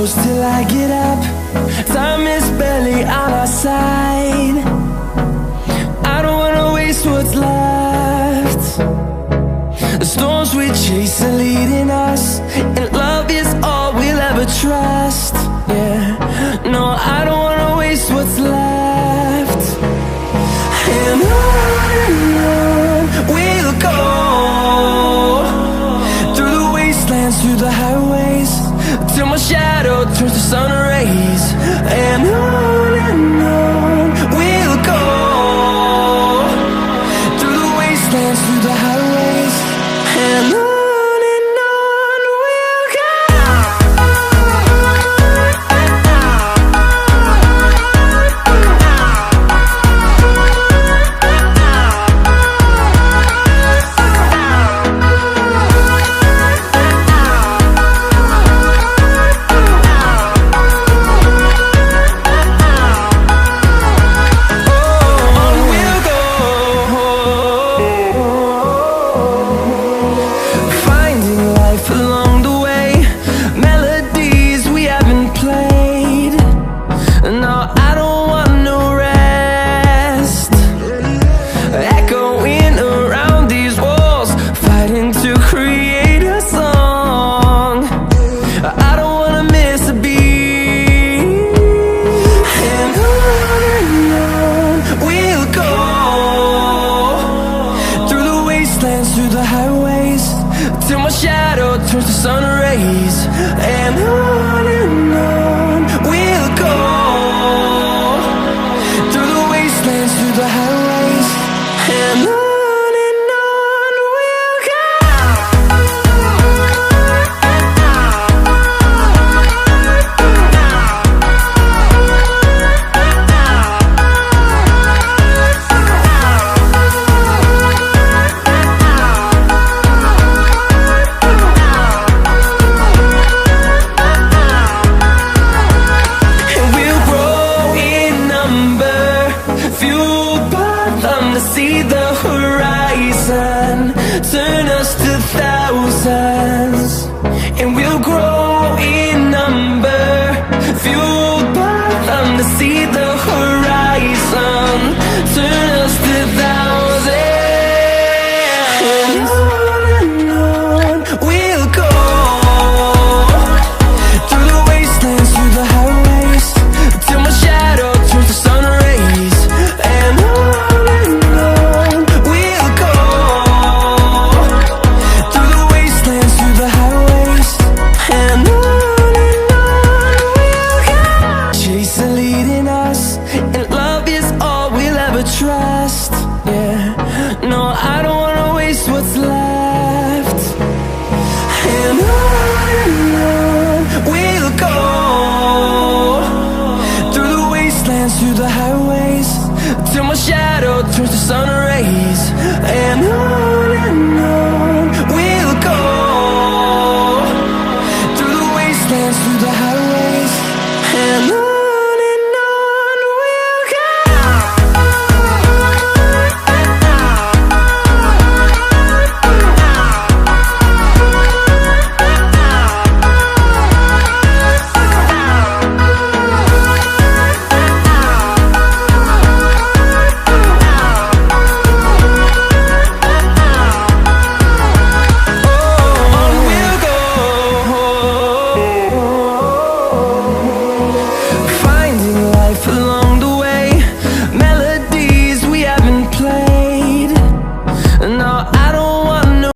close till I get up. Time is barely on our side. I don't wanna waste what's left. The storms we chase are leading us, and love is all we'll ever trust. Yeah, no, I don't wanna waste what's left. And on we'll go, through the wastelands, through the highways, till my shadow turns to sun rays. And on we'll go, through the wastelands, through the highways, and on we'll go. Through the highways, till my shadow turns to sun rays. And on we'll go, through the wastelands, through the highways, and on we'll go. To see the horizon, turn us to thousands, and we'll grow in number, fueled by them. To see the horizon, turn us to thousands, and on we'll go, through the wastelands, through the highways, till my shadow turns to sun rays. And trust, yeah, no, I don't wanna waste what's left. And on we'll go, through the wastelands, through the highways, till my shadow turns to sun rays. And on